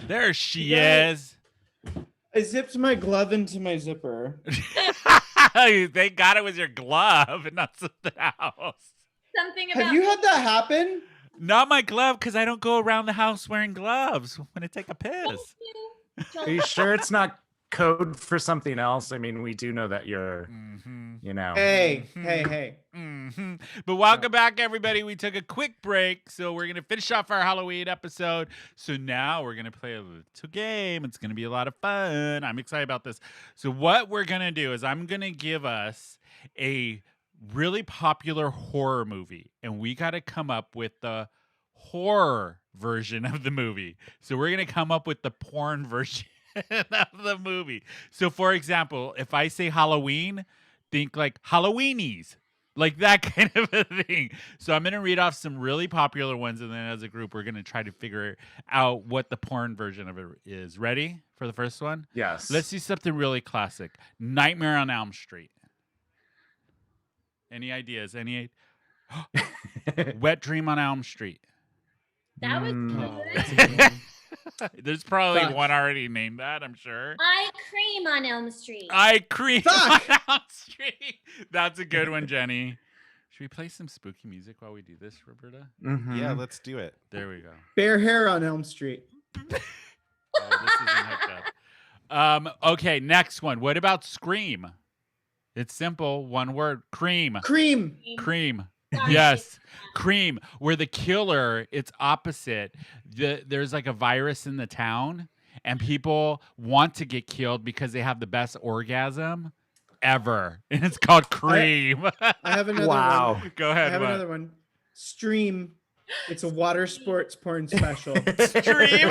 There she is. I zipped my glove into my zipper. Thank God it was your glove and not something else. Something about Have you had that happen? Not my glove, because I don't go around the house wearing gloves when I take a piss. Are you sure it's not code for something else? I mean, we do know that you're, you know. Hey. But welcome back, everybody. We took a quick break, so we're going to finish off our Halloween episode. So now we're going to play a little game. It's going to be a lot of fun. I'm excited about this. So what we're going to do is I'm going to give us a really popular horror movie, and we got to come up with the horror version of the movie. So we're going to come up with the porn version of the movie. So for example, if I say Halloween, think like Halloweenies, like that kind of a thing. So I'm going to read off some really popular ones, and then as a group, we're going to try to figure out what the porn version of it is. Ready for the first one? Yes. Let's do something really classic. Nightmare on Elm Street. Any ideas? Any? Wet Dream on Elm Street. That was Oh, There's probably Fuck. one already named that, I'm sure. Eye Cream on Elm Street. I Cream Fuck. on Elm Street. That's a good one, Jenny. Should we play some spooky music while we do this, Roberta? Yeah, let's do it. There we go. Bare hair on Elm Street. Oh, this isn't hooked up. Okay, next one. What about Scream? It's simple. One word. Cream. Cream. Cream. Sorry. Yes. Cream. Where the killer, it's opposite. There's like a virus in the town, and people want to get killed because they have the best orgasm ever. And it's called Cream. I have another Wow. one. Go I ahead. have what? another one. Stream. It's a water sports porn special. Stream. Starring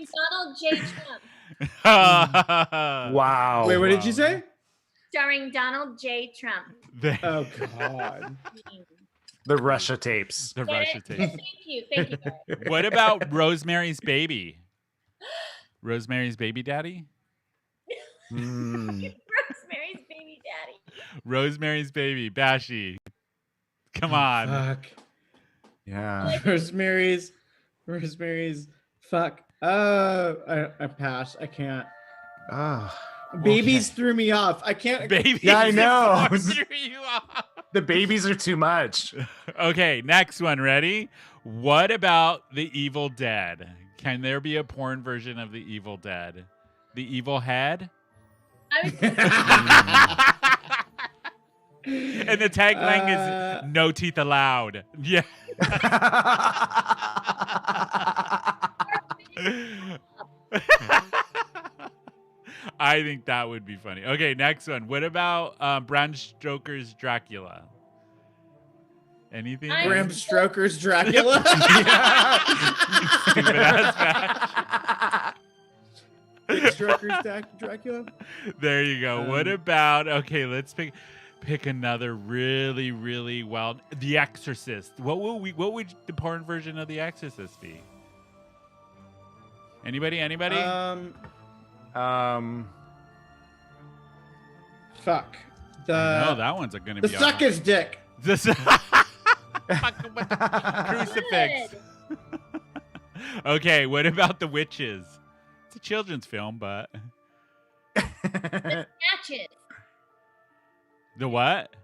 Donald J. Trump. Wow. Wait, what did you say? Starring Donald J. Trump. Oh God. The Russia tapes. The Get Russia it? tape. Thank you. Thank you. guys. What about Rosemary's Baby? Rosemary's Baby Daddy? Rosemary's Baby Daddy. Rosemary's Baby. Bashy. Come on. Fuck. Yeah. Rosemary's. Fuck. I pass. I can't. Oh. Babies threw me off. I can't. Baby. Yeah, I know. You off. The babies are too much. Okay, next one. Ready? What about The Evil Dead? Can there be a porn version of The Evil Dead? The Evil Head? I was And the tagline is "No teeth allowed." Yeah. I think that would be funny. Okay, next one. What about Bram Stoker's Dracula? Anything? Bram Stoker's Dracula. Stupid ass match. Stoker's Dracula. There you go. What about? Okay, let's pick another really, really well. The Exorcist. What would the porn version of The Exorcist be? Anybody? Fuck. No, that one's gonna The be suck his dick. This crucifix. Okay, what about The Witches? It's a children's film, but Snatches. the what?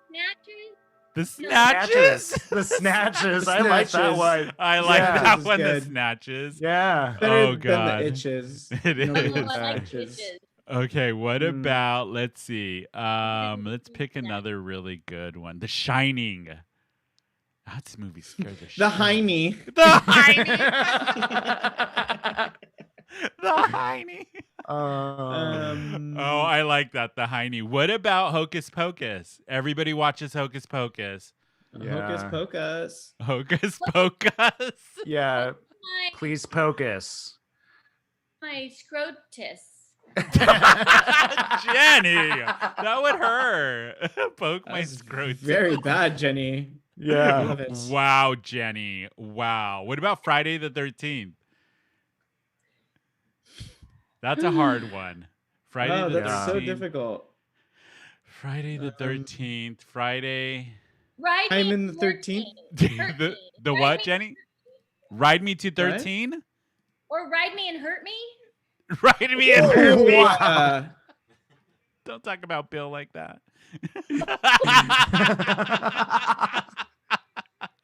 Snatches. The Snatches. The snatches. I like that Snatches. one. I like Yeah. that This is one. The good. Snatches. Yeah. Better Oh, than God. the itches. It Nobody is. Oh, likes I like itches. bitches. Okay, what about? Let's see. Let's pick another really good one. The Shining. That movie scared the shit. The Heine. The Heine. The Heine. Oh, I like that. The Heine. What about Hocus Pocus? Everybody watches Hocus Pocus. Hocus Pocus. Hocus Pocus. Yeah. My, Please pocus. my scrotus. Jenny, that would hurt. Poke my scrotum. Very bad, Jenny. I Yeah. love it. Wow, Jenny. Wow. What about Friday the 13th? That's a hard one. Friday Oh, the that's so 13th. difficult. Friday the 13th. Friday. Right. I'm in the 13th. The what, Jenny? Ride Me to 13? Or Ride Me and Hurt Me? Ride Me and Hurt Me. Wow. Don't talk about Bill like that.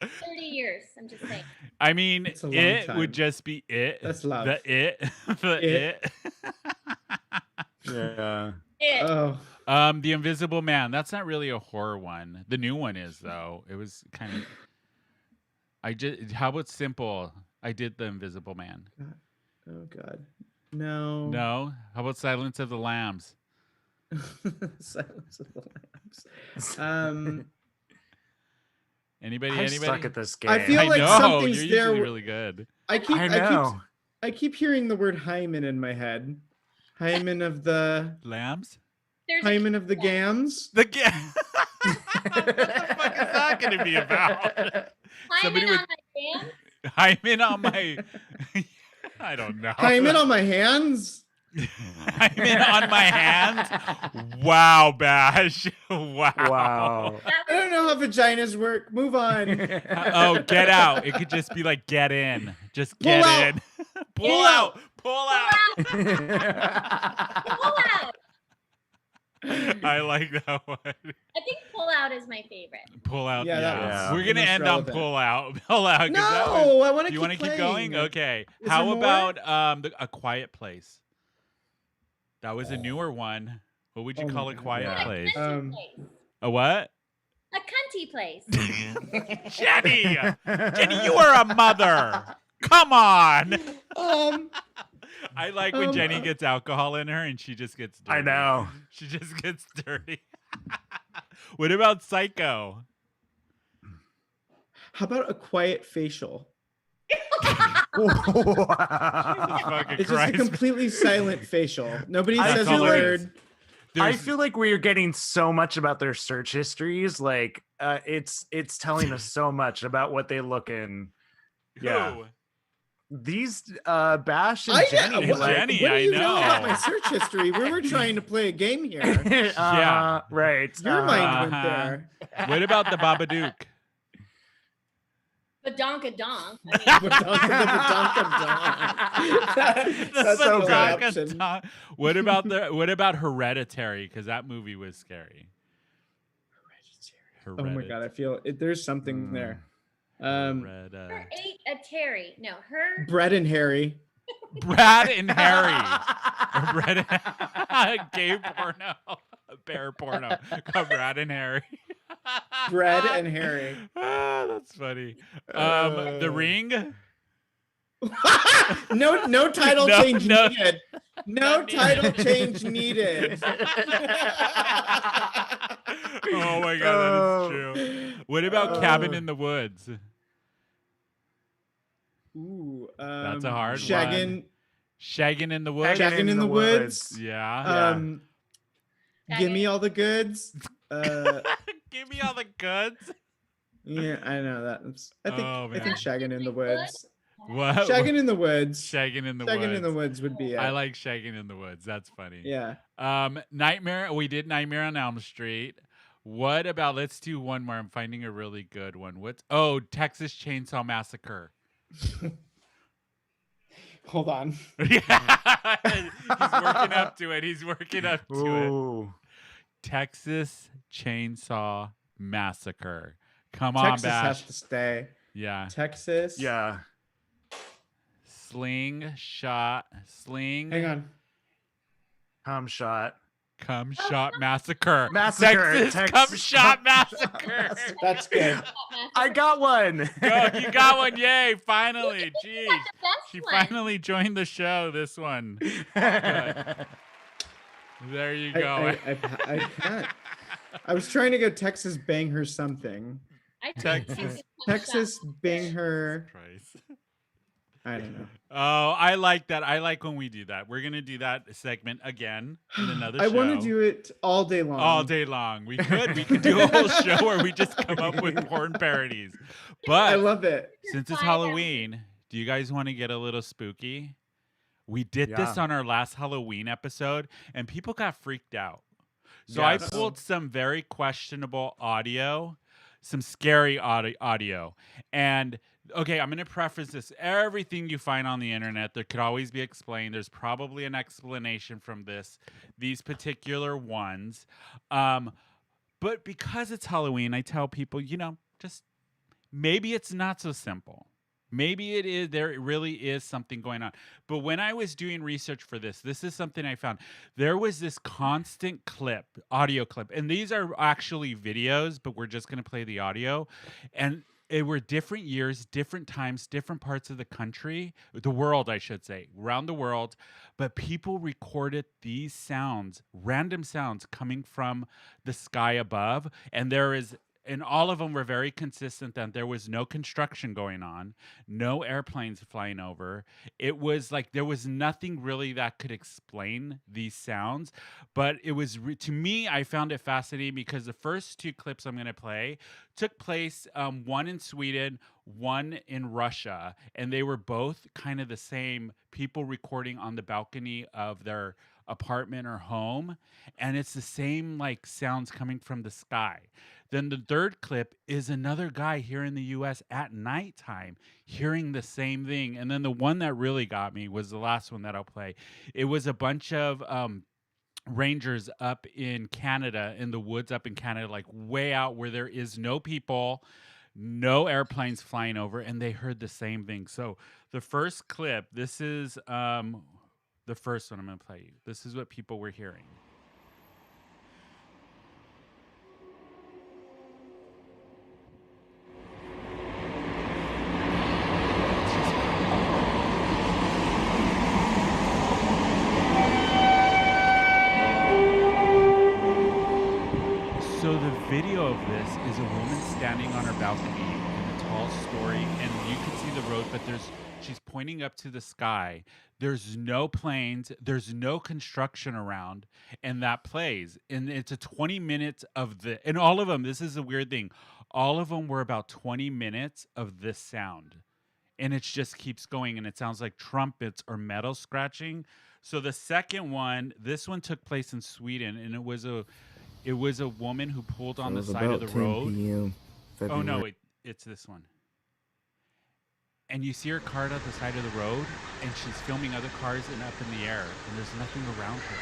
30 years. I'm just saying. I mean, It's a long it time. would just be it. That's love. The it. The It. Yeah. It. Oh, The Invisible Man. That's not really a horror one. The new one is though. It was kind of. How about simple? I did The Invisible Man. oh God. No. No. How about Silence of the Lambs? Silence of the Lambs. Anybody? I Anybody? suck at this game. I feel like know, something's you're there. usually really good. I I know. keep hearing the word hymen in my head. Hymen of the Lambs? There's hymen of the gams. The what the fuck is that going to be about? Somebody Hymen would- on my band. Hymen on my. I don't know. Hymen on my hands. Hymen on my hands. Wow, Bash. Wow. Wow. That I don't know how vaginas work. Move on. Oh, get out. It could just be like get in. Just Pull get out. in. Pull Pull out. out. Pull out. Pull out. I like that one. I think Pull Out is my favorite. Pull out. Yeah, that was We're the gonna most end relevant. on pull out. Pull out. 'cause that was- No, I want to. you want to keep going? Okay. Is How there more? about A Quiet Place? That was a newer one. What would you Oh call my A God. Quiet Yeah. Place? A cunty Um, place. A what? A cunty place. Jenny! Jenny, you are a mother. Come on. I like when Jenny gets alcohol in her and she just gets dirty. I know. She just gets dirty. What about Psycho? How about a quiet facial? Wow. Fucking It's just a Christ. completely silent facial. Nobody I says a feel like- word. I There's- feel like we're getting so much about their search histories. Like, it's telling us so much about what they look in. Yeah. Who? These Bash and I Jenny. what- like, Jenny, what do I you know about know. my search history? We were trying to play a game here. Yeah. Right. Your mind went Uh-huh. there. What about the Babadook? Badonkadonk. That's The a good Badonkadonk. option. What about Hereditary? Because that movie was scary. Oh my God, I feel there's something there. Her ate a Terry. No, her. Brett and Harry. Brad and Harry. Or Brad and gay porno. Bear porno. Called Brad and Harry. Brett and Harry. Ah, that's funny. The Ring. No title No, change no. needed. No title change needed. Oh my God, that is true. What about Cabin in the Woods? Ooh, That's a hard Shaggin', Shaggin' in the Woods. Shaggin' in the Woods. Yeah. Give me all the goods. Give me all the goods. Yeah, I know that. I think Oh, I think man. Shaggin' in the Woods. What? Shaggin' in the Woods. Shaggin' in the Shaggin' Woods. in the Woods would be it. I like Shaggin' in the Woods. That's funny. Yeah. Nightmare. We did Nightmare on Elm Street. What about? Let's do one more. I'm finding a really good one. Texas Chainsaw Massacre. Hold on. Yeah, he's working up to it. He's working up to it. Ooh. Texas Chainsaw Massacre. Come on, Texas Bash. has to stay. Yeah. Texas. Yeah. Sling. Hang on. Cum shot. Cum shot massacre. Massacre. Texas cum shot massacre. That's good. I got one. Go, you got one. Yay. Finally. Jeez. The best She one. finally joined the show. This one. There you go. I can't. I was trying to go Texas bang her something. I think Texas. Texas bang her. Christ. I don't know. Oh, I like that. I like when we do that. We're gonna do that segment again in another show. I want to do it all day long. all day long. We could do a whole show where we just come up with porn parodies. I But love it. since it's Find out. Halloween, do you guys want to get a little spooky? We did this Yeah. on our last Halloween episode, and people got freaked out. So Yes. I pulled some very questionable audio, some scary audio, and Okay, I'm going to preface this. Everything you find on the internet, there could always be explained. There's probably an explanation from these particular ones. Um, but because it's Halloween, I tell people, just maybe it's not so simple. Maybe it is. There really is something going on. But when I was doing research for this is something I found. There was this constant audio clip, and these are actually videos, but we're just going to play the audio. And it were different years, different times, different parts of the world, I should say, around the world. But people recorded these sounds, random sounds coming from the sky above, and all of them were very consistent that there was no construction going on, no airplanes flying over. It was like there was nothing really that could explain these sounds. But it was, to me, I found it fascinating because the first two clips I'm going to play took place, one in Sweden, one in Russia. And they were both kind of the same people recording on the balcony of their apartment or home. And it's the same like sounds coming from the sky. Then the third clip is another guy here in the US at nighttime hearing the same thing. And then the one that really got me was the last one that I'll play. It was a bunch of rangers up in Canada, in the woods up in Canada, like way out where there is no people, no airplanes flying over, and they heard the same thing. So the first clip, this is the first one I'm going to play you. This is what people were hearing. So the video of this is a woman standing on her balcony in a tall story, and you can see the road, but she's pointing up to the sky. There's no planes, there's no construction around, and that plays. And it's a 20 minutes and all of them, this is a weird thing, all of them were about 20 minutes of this sound. And it just keeps going, and it sounds like trumpets or metal scratching. So the second one, this one took place in Sweden, and it was a woman who pulled on the side of the road. PM, oh no, it's this one. And you see her car at the side of the road, and she's filming other cars and up in the air, and there's nothing around her.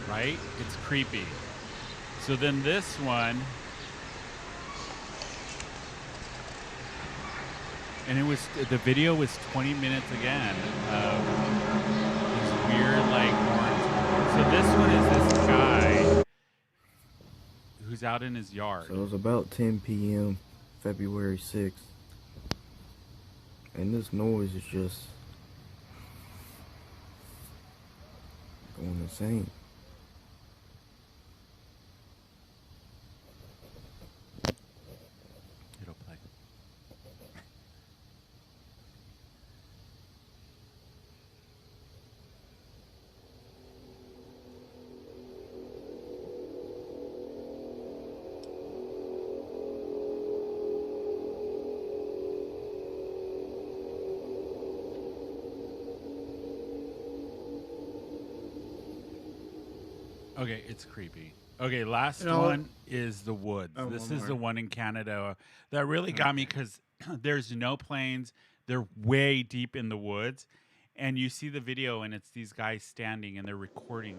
Right? It's creepy. So then this one, and the video was 20 minutes again of these weird like horns. So this one is this guy who's out in his yard. So it was about 10 p.m. February 6th. And this noise is just going insane. It'll play. Okay, it's creepy. Okay, last one is the woods. Oh, this one is more. the one in Canada that really got me because there's no planes. They're way deep in the woods. And you see the video, and it's these guys standing, and they're recording.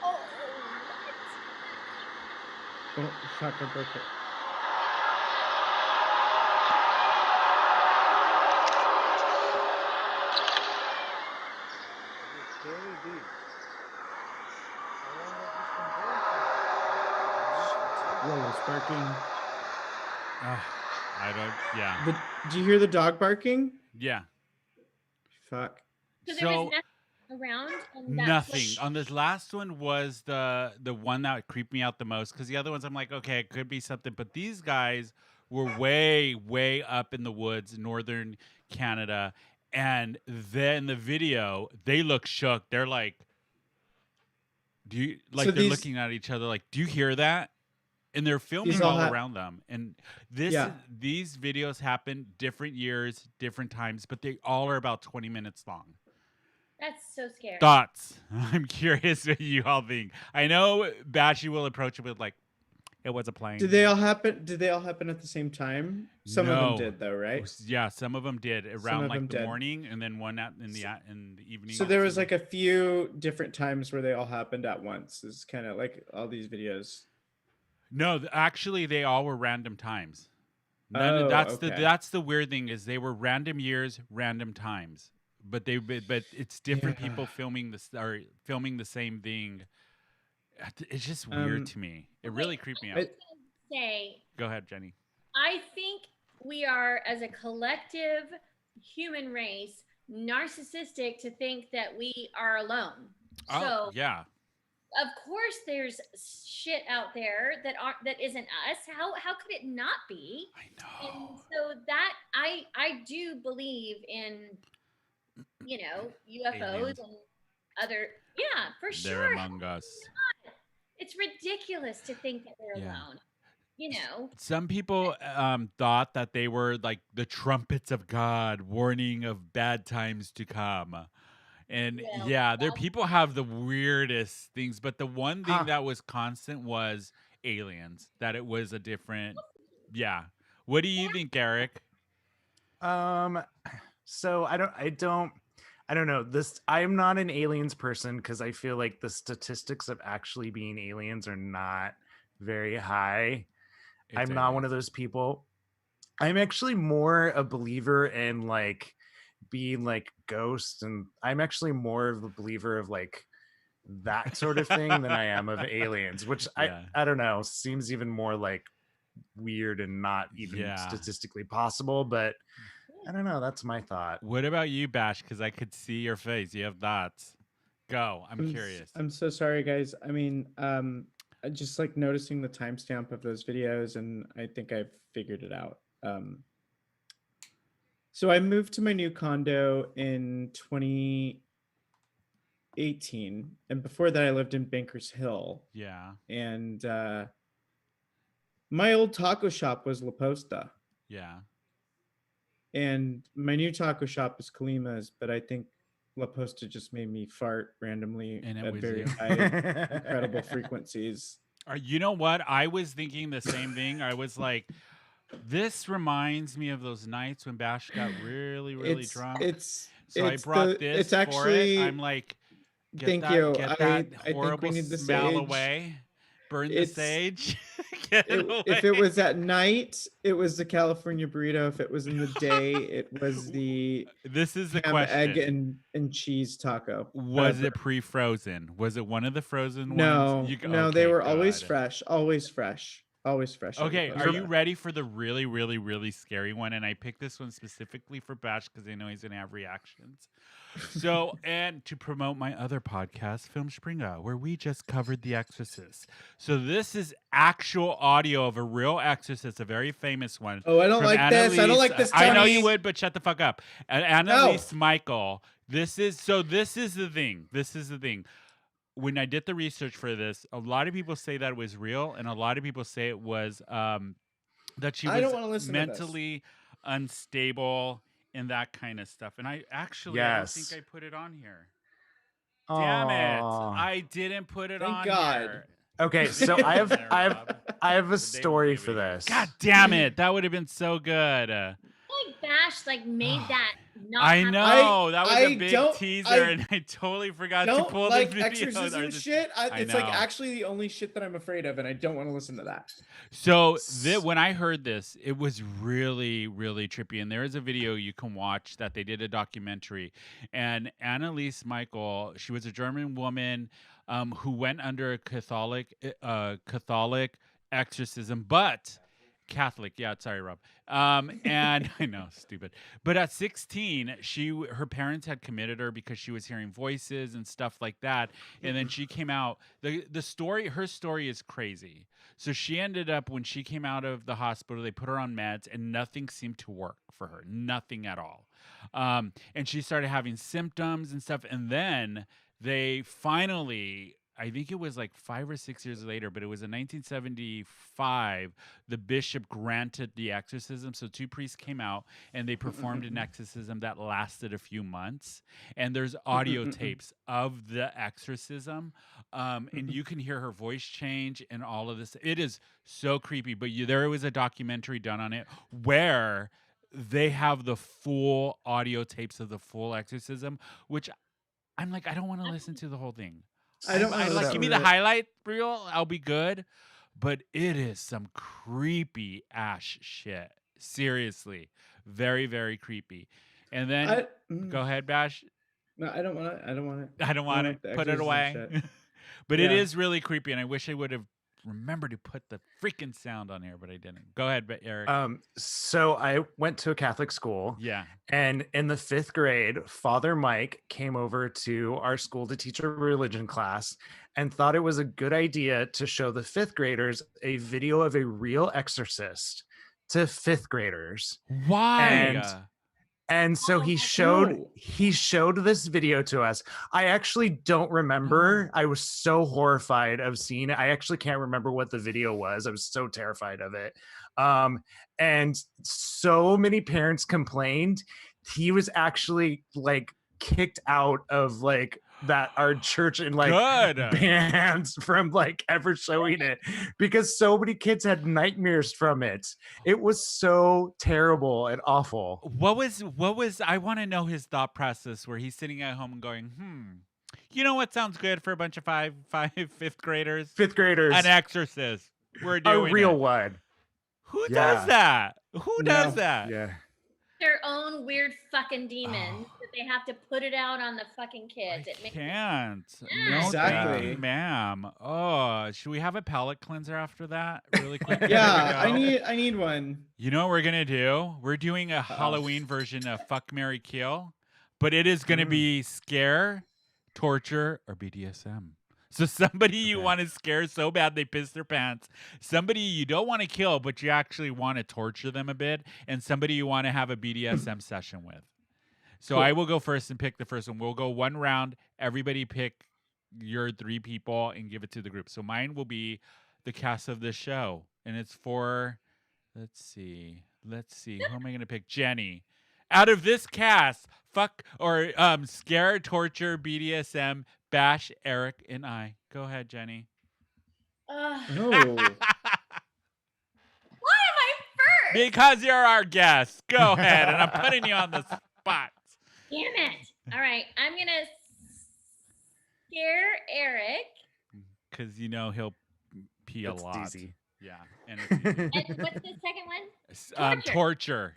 Oh, what? Oh, shotgun broke it. Whoa, it's barking. I don't, yeah. Did you hear the dog barking? Yeah. Fuck. So there was nothing around. And that's Nothing. On this last one was the one that creeped me out the most, because the other ones I'm like, okay, it could be something, but these guys were way up in the woods, northern Canada, and then the video, they look shook. They're like Do you So they're these looking at each other like, do you hear that? And they're filming all all around them. And Yeah. these videos happen different years, different times, but they all are about 20 minutes long. That's so scary. Thoughts? I'm curious what you all think. I know Bashy will approach it with like, it was a plane. Did they all happen at the same time? Some of them No. did though, right? Yeah, some of them did around of like them the did. morning, and then one in the evening. So there was like a few different times where they all happened at once. It's kind of like all these videos. No, actually, they all were random times. Oh, that's okay. that's the weird thing is they were random years, random times, but it's different Yeah. people filming the same thing. It's just weird to me. It really creeped me out. Say, Go ahead, Jenny. I think we are, as a collective human race, narcissistic to think that we are alone. Oh, So yeah. of course there's shit out there that isn't us. How could it not be? I know. And so that I do believe in, UFOs Aliens. and other, for They're sure. among us. It's ridiculous to think that we're Yeah. alone. Some people thought that they were like the trumpets of God, warning of bad times to come. And Well, their people have the weirdest things, but the one thing that was constant was aliens. That it was a different. Yeah. What do you think, Eric? So I don't know. I'm not an aliens person because I feel like the statistics of actually being aliens are not very high. I'm not one of those people. I'm actually more a believer in like being like ghosts, and I'm actually more of a believer of like that sort of thing than I am of aliens, which I don't know, seems even more like weird and not even statistically possible, but I don't know, that's my thought. What about you, Bash? Because I could see your face. You have thoughts. Go. I'm curious. I'm so sorry, guys. I mean, I just like noticing the timestamp of those videos, and I think I've figured it out. So I moved to my new condo in 2018, and before that I lived in Bankers Hill. Yeah. And my old taco shop was La Posta. Yeah. And my new taco shop is Kalima's, but I think La Posta just made me fart randomly And it at was very you. high, incredible frequencies. You know what? I was thinking the same thing. I was like, this reminds me of those nights when Bash got really, really drunk. I brought this it's actually, for it. I'm like, thank you. Get I that horrible think we need the smell sage. away. Burn the sage. If it was at night, it was the California burrito. If it was in the day, it was the this is the ham, question. egg, and cheese taco. Was it pre-frozen? Was it one of the frozen no, ones? No, they were always fresh. Always fresh. Always fresh. Okay, are you ready for the really, really, really scary one? And I picked this one specifically for Bash because I know he's going to have reactions. So, and to promote my other podcast, Film Springer, where we just covered The Exorcist. So this is actual audio of a real exorcist, a very famous one. Oh, I don't like this. I don't like this. I know you would, but shut the fuck up. Annalise Michael. This is the thing. This is the thing. When I did the research for this, a lot of people say that it was real, and a lot of people say it was that she was mentally unstable and that kind of stuff. And I don't think I put it on here. Damn it! I didn't put it on here. Okay, so I have a story for this. God damn it! That would have been so good. Bash made that. I know that was a big teaser, and I totally forgot to pull the video. Exorcism shit. It's like actually the only shit that I'm afraid of, and I don't want to listen to that. So when I heard this, it was really, really trippy. And there is a video you can watch that they did a documentary, and Annalise Michael, she was a German woman who went under a Catholic exorcism, but Catholic, sorry, Rob. And I know, stupid. But at 16, her parents had committed her because she was hearing voices and stuff like that. And then she came out. Her story is crazy. So she ended up, when she came out of the hospital, they put her on meds, and nothing seemed to work for her, nothing at all. And she started having symptoms and stuff. And then they finally I think it was like 5 or 6 years later, but it was in 1975. The bishop granted the exorcism. So 2 priests came out and they performed an exorcism that lasted a few months. And there's audio tapes of the exorcism. And you can hear her voice change and all of this. It is so creepy. But there was a documentary done on it where they have the full audio tapes of the full exorcism, which I'm like, I don't want to listen to the whole thing. I don't I wanna like listen give me to the it. highlight reel. I'll be good. But it is some creepy ash shit. Seriously, very very creepy. And then go ahead, Bash. No, I don't want it. I don't want it. I don't want it. the Put it exorcism away. shit. But it Yeah. is really creepy, and I wish I would have remembered to put the freaking sound on here, but I didn't. Go ahead, Eric. So I went to a Catholic school. Yeah. And in the 5th grade, Father Mike came over to our school to teach a religion class and thought it was a good idea to show the 5th graders a video of a real exorcist to 5th graders. Why? And so he showed this video to us. I actually don't remember. I was so horrified of seeing it. I actually can't remember what the video was. I was so terrified of it. And so many parents complained. He was actually like kicked out of like that our church and like bans from like ever showing it because so many kids had nightmares from it. It was so terrible and awful. What was I want to know his thought process where he's sitting at home and going, you know what sounds good for a bunch of fifth graders? 5th graders. An exorcist. We're doing a real one. Who does that? Who does that? Yeah. Their own weird fucking demons that they have to put it out on the fucking kids. I can't. Yeah. No, Exactly. thank you, ma'am. Oh, should we have a palate cleanser after that, really quick? Yeah, I need one. You know what we're gonna do? We're doing a Halloween version of Fuck, Marry, Kill, but it is gonna be scare, torture, or BDSM. So somebody you want to scare so bad they piss their pants, somebody you don't want to kill but you actually want to torture them a bit, and somebody you want to have a BDSM session with. So I will go first and pick the first one. We'll go one round. Everybody pick your 3 people and give it to the group. So mine will be the cast of this show, and it's for, let's see. Who am I going to pick? Jenny. Out of this cast, fuck or scare, torture, BDSM, Bash, Eric, and I. Go ahead, Jenny. No. Why am I first? Because you're our guest. Go ahead, and I'm putting you on the spot. Damn it. All right. I'm going to scare Eric. Because you know he'll pee a That's lot. easy. Yeah. And it's easy. And what's the second one? Torture.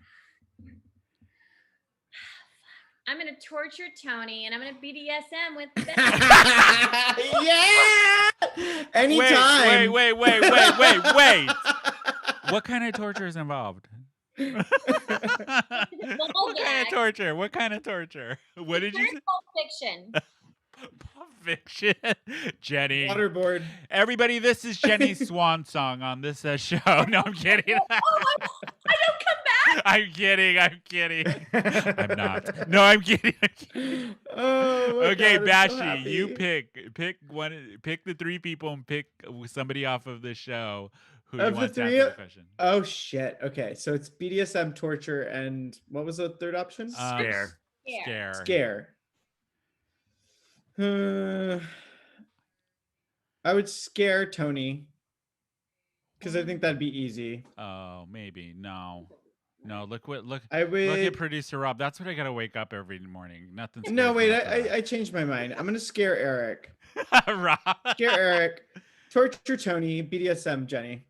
I'm going to torture Tony, and I'm going to BDSM with Beth. Yeah. Anytime. Wait. What kind of torture is involved? What kind of torture? What did you say? Pulp Fiction. Pulp Fiction. Jenny. Waterboard. Everybody, this is Jenny's swan song on this show. No, I'm kidding. I don't come back. I'm kidding. I'm not. No, I'm kidding. Oh, my Okay, God, I'm so Bashi, happy. you pick one. Pick the 3 people and pick somebody off of the show who you Of the want to 3? answer the question. Oh shit. Okay, so it's BDSM, torture, and what was the third option? Scare. Scare. I would scare Tony because I think that'd be easy. Oh, maybe. No. Look I would. look at producer Rob. That's what I gotta wake up every morning. Nothing. No, scares wait. me after I changed my mind. I'm gonna scare Eric. that. Rob. Scare Eric. Torture Tony. BDSM Jenny.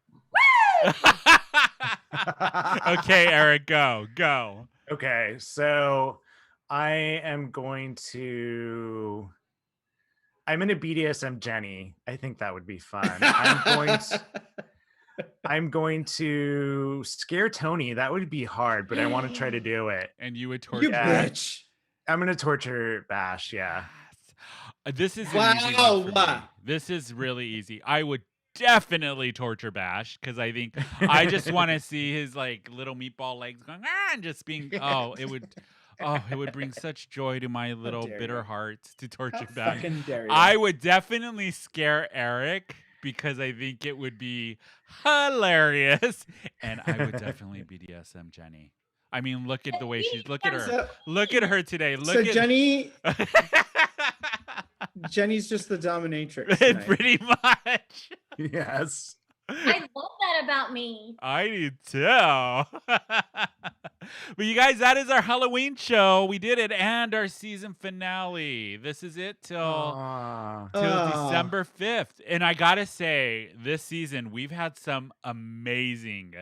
Okay, Eric, go. Okay, so I'm going to BDSM Jenny. I think that would be fun. I'm going to scare Tony. That would be hard, but I want to try to do it. And you would torture. You bitch. I'm going to torture Bash, yeah. This is an easy one for me. Wow. This is really easy. I would definitely torture Bash because I think I just want to see his like little meatball legs going and just being. Oh, it would. Oh, it would bring such joy to my little dare bitter you. hearts to How torture back. fucking dare you? I would definitely scare Eric because I think it would be hilarious, and I would definitely BDSM Jenny. I mean, look at the way she's. Look at her. So, Look at her today. so Look at Jenny's just the dominatrix tonight. pretty much. Yes. I love that about me. I do too. But you guys, that is our Halloween show. We did it, and our season finale. This is it till Aw. December 5th. And I gotta say, this season we've had some amazing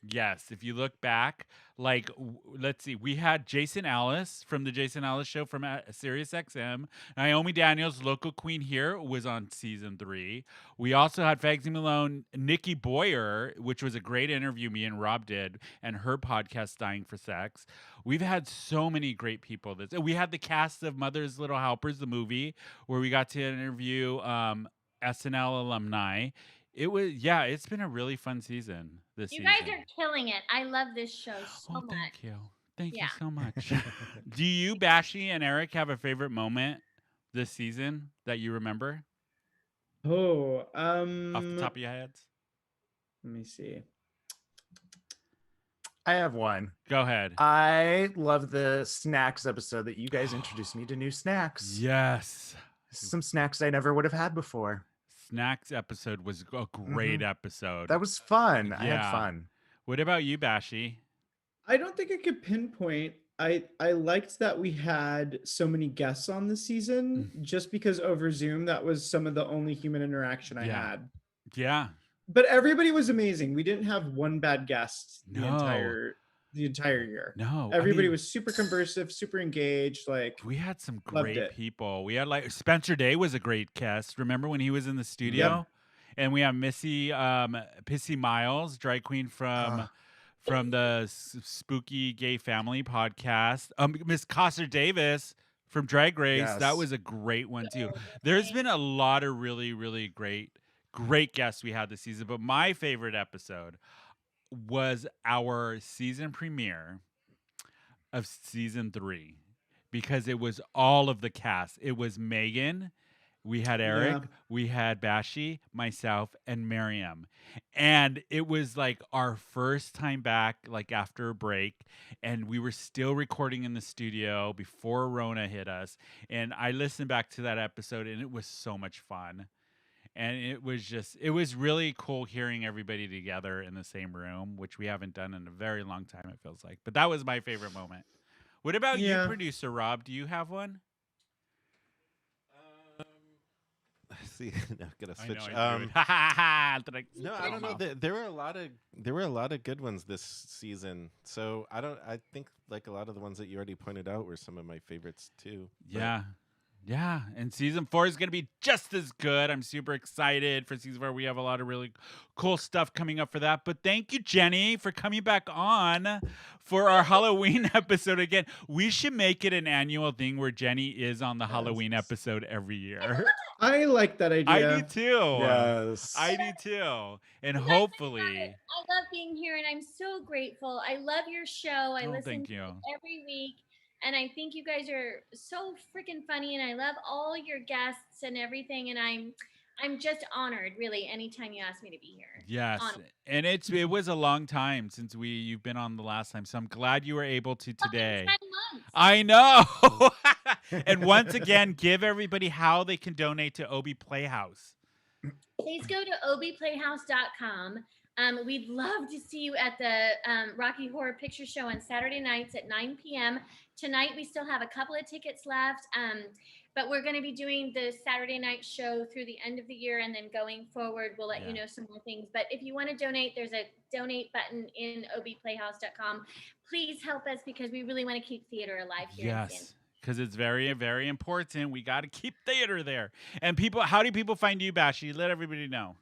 guests. If you look back, like let's see, we had Jason Alice from the Jason Alice Show from Sirius XM. Naomi Daniels, local queen here, was on season 3. We also had Fagsy Malone, Nikki Boyer, which was a great interview me and Rob did, and her podcast Dying for Sex. We've had so many great people. We had the cast of Mother's Little Helpers, the movie, where we got to interview SNL alumni. It's been a really fun season this You season. guys are killing it. I love this show so much. Thank you. Thank you Yeah. so much. Do you, Bashy and Eric, have a favorite moment this season that you remember Oh, off the top of your heads? let me see. I have one. Go ahead. I love the snacks episode that you guys introduced me to new snacks. Yes. Some snacks I never would have had before. Snacks episode was a great episode. That was fun. I Yeah. had fun. What about you, Bashy? I don't think I could pinpoint. I liked that we had so many guests on the season just because over Zoom that was some of the only human interaction I Yeah. had. Yeah. But everybody was amazing. We didn't have one bad guest the No. entire year. No. Everybody was super conversive, super engaged. Like We had some Loved great it. people. We had like Spencer Day was a great guest. Remember when he was in the studio? And we have Missy Pissy Miles, drag queen from the Spooky Gay Family podcast. Miss Coster Davis from Drag Race. That Yes. was a great one too. There's been a lot of really, really great guests we had this season. But my favorite episode was our season premiere of season 3 because it was all of the cast. It was Megan, we had Eric, we had Bashy, myself, and Miriam. And it was like our first time back, like after a break, and we were still recording in the studio before Rona hit us. And I listened back to that episode, and it was so much fun. And it was really cool hearing everybody together in the same room, which we haven't done in a very long time, it feels like. But that was my favorite moment. What about you, producer Rob? Do you have one? See, I'm gonna switch. I know, No, I don't know. There were a lot of good ones this season. So I think like a lot of the ones that you already pointed out were some of my favorites too. Yeah. Yeah, and season 4 is going to be just as good. I'm super excited for season 4. We have a lot of really cool stuff coming up for that. But thank you, Jenny, for coming back on for our Halloween episode again. We should make it an annual thing where Jenny is on the Halloween episode every year. I like that idea. I do too. Yes. I do too. And You guys, hopefully. I love being here, and I'm so grateful. I love your show. I listen thank to you. it every week. And I think you guys are so freaking funny, and I love all your guests and everything. And I'm just honored, really, anytime you ask me to be here. Yes, Honored. and it was a long time since you've been on the last time, so I'm glad you were able to today. 10 months. I know. And once again, give everybody how they can donate to Obi Playhouse. Please go to obplayhouse.com. We'd love to see you at the Rocky Horror Picture Show on Saturday nights at 9 p.m. Tonight, we still have a couple of tickets left, but we're going to be doing the Saturday night show through the end of the year, and then going forward, we'll let you know some more things. But if you want to donate, there's a donate button in obplayhouse.com. Please help us because we really want to keep theater alive here. Yes, because it's very, very important. We got to keep theater there. And people, how do people find you, Bashy? Let everybody know.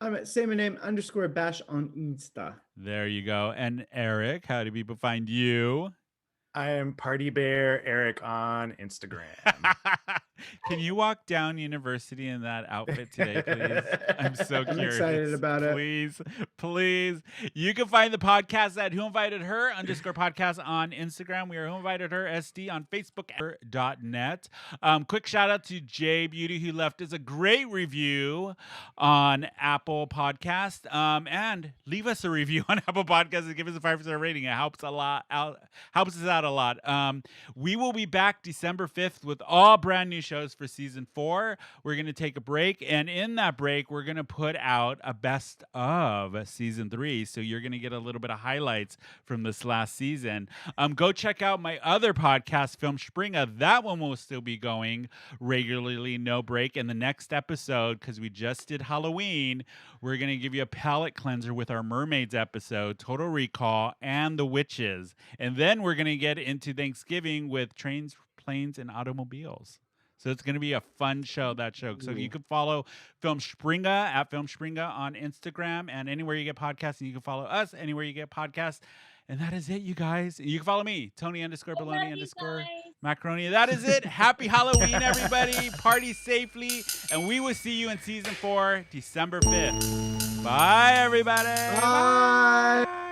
I'm at @SameName_Bash on Insta. There you go. And Eric, how do people find you? I am Party Bear Eric on Instagram. Can you walk down University in that outfit today, please? I'm so I'm curious. excited about it. Please. You can find the podcast at Who Invited Her _podcast on Instagram. We are Who Invited Her SD on Facebook.net. Quick shout out to Jay Beauty, who left us a great review on Apple Podcast. And leave us a review on Apple Podcasts and give us a 5-star rating. It helps a lot. Helps us out a lot. We will be back December 5th with all brand new shows for season 4. We're going to take a break, and in that break, we're going to put out a best of season 3. So you're going to get a little bit of highlights from this last season. Go check out my other podcast, Film Springer. That one will still be going regularly, no break. And the next episode, because we just did Halloween, we're going to give you a palate cleanser with our Mermaids episode, Total Recall, and The Witches. And then we're going to get into Thanksgiving with Trains, Planes, and Automobiles. So it's going to be a fun show, that show. So you can follow Film Springa at Film Springa on Instagram and anywhere you get podcasts. And you can follow us anywhere you get podcasts. And that is it, you guys. You can follow me, Tony _Baloney _Macaroni. That is it. Happy Halloween, everybody. Party safely. And we will see you in season 4, December 5th. Bye, everybody. Bye. Bye.